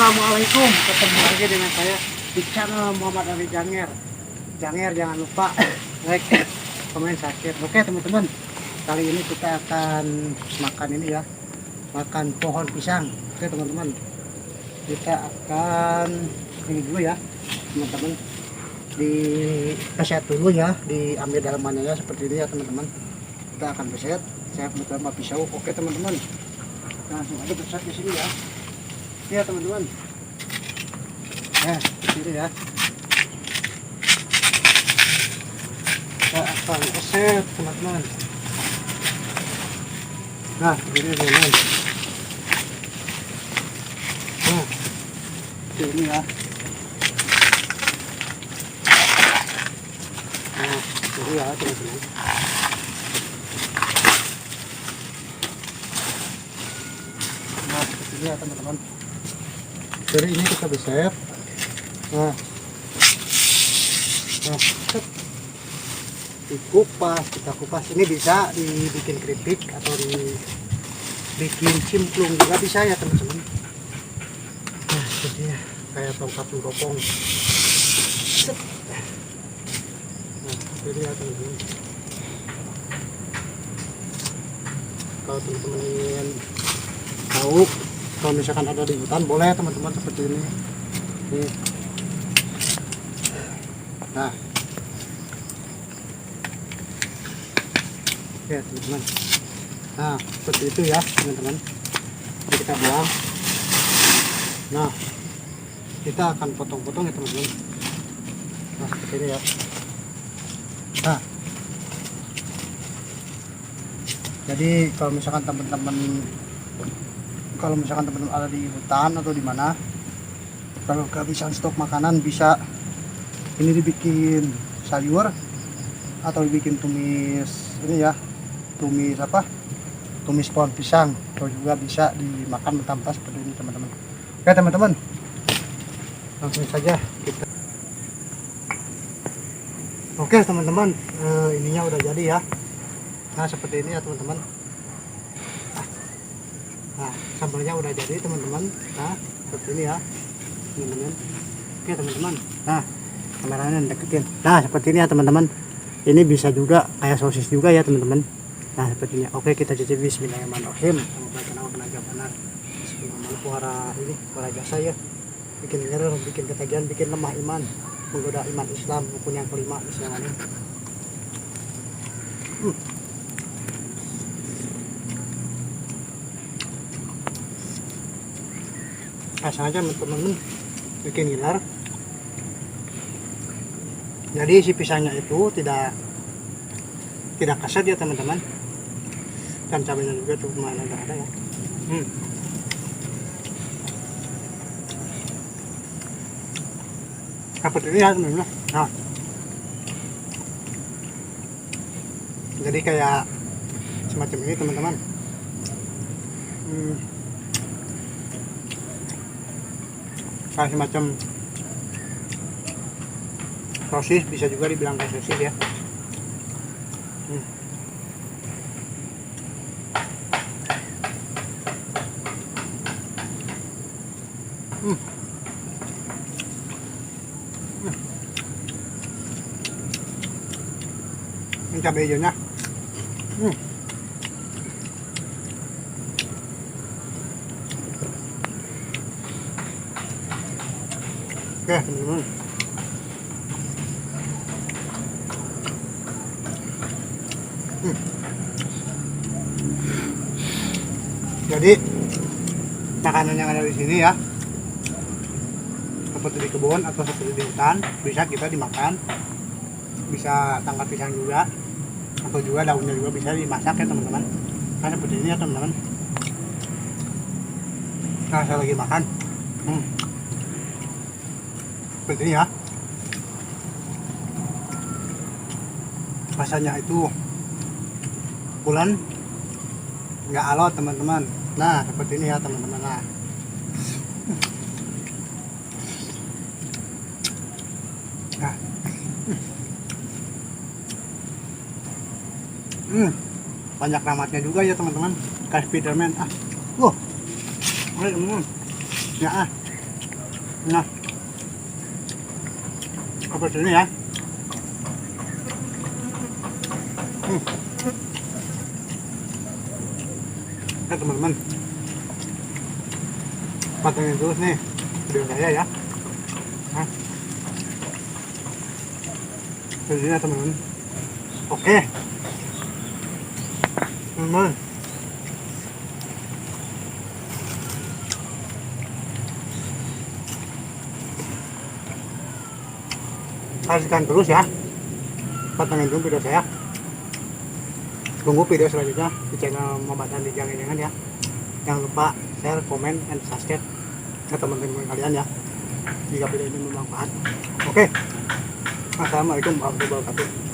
Assalamualaikum, ketemu lagi dengan saya di channel Muhammad Ali Janger. Janger, jangan lupa like, komen, subscribe. Oke teman-teman, kali ini kita akan makan ini ya, makan pohon pisang. Oke teman-teman, kita akan ini dulu ya teman-teman, dikeset dulu ya, diambil dalamannya ya, seperti ini ya teman-teman. Kita akan beset, saya kebetulan mau pisau. Oke teman-teman, langsung aja beset di sini ya. Ya teman-teman, nah ini ya, kita akan beset teman-teman. Nah ini teman-teman, nah ini ya, nah ini ya teman-teman. Nah ini ya teman-teman, jadi ini kita beset. Nah dikupas, kita kupas. Ini bisa dibikin keripik atau dibikin cimplung juga bisa ya teman-teman. Nah jadi kayak tongkat ropong. Nah jadi ya teman-teman, kalau teman-teman ingin tahu, kalau misalkan ada di hutan boleh teman-teman seperti ini. Nih. Nah oke teman-teman, nah seperti itu ya teman-teman. Jadi kita buang. Nah kita akan potong-potong ya teman-teman. Nah seperti ini ya. Nah jadi kalau misalkan teman-teman ada di hutan atau di mana, kalau kehabisan stok makanan, bisa ini dibikin sayur atau dibikin tumis ini ya, tumis pohon pisang, atau juga bisa dimakan mentah-mentah seperti ini teman-teman. Oke teman-teman, langsung saja kita. Oke teman-teman, ininya udah jadi ya. Nah seperti ini ya teman-teman. Nah sambalnya udah jadi teman-teman. Nah seperti ini ya teman-teman. Oke teman-teman, nah kameranya deketin. Nah seperti ini ya teman-teman. Ini bisa juga kayak sosis juga ya teman-teman. Nah seperti ini. Oke kita cicipi. Bismillahirrahmanirrahim. Suara jasa ya, bikin ngerer, bikin ketagihan, bikin lemah iman, menggoda iman Islam, rukun yang kelima misalnya. Asal aja teman-teman, bikin ngiler. Jadi si pisangnya itu tidak kasar ya teman-teman, dan cabenya juga cuma ada ya. Seperti ini ya teman-teman. Nah jadi kayak semacam ini teman-teman. Kayak semacam sosis, bisa juga dibilang kayak sosis ya. Ini cabai hijaunya. Oke teman-teman, jadi makanan yang ada di sini ya, seperti di kebun atau seperti di hutan, bisa kita dimakan, bisa tangkap pisang juga, atau juga daunnya juga bisa dimasak ya teman-teman. Nah seperti ini ya teman-teman. Nah saya lagi makan, seperti ini ya. Rasanya itu bulan, nggak alot teman-teman. Nah seperti ini ya teman-teman. Nah banyak ramatnya juga ya teman-teman, kayak Spiderman. Oke teman-teman, ya Nah, apa sini ya? Nah teman-teman, pantengin terus nih video saya ya. Nah, videonya teman-teman. Oke, teman-teman. Saksikan terus ya, pantengin terus video saya. Tunggu video selanjutnya di channel Muhammad Andi Jangan ya. Jangan lupa share, komen, dan subscribe ke teman-teman kalian ya, jika video ini bermanfaat. Oke, assalamualaikum warahmatullahi wabarakatuh.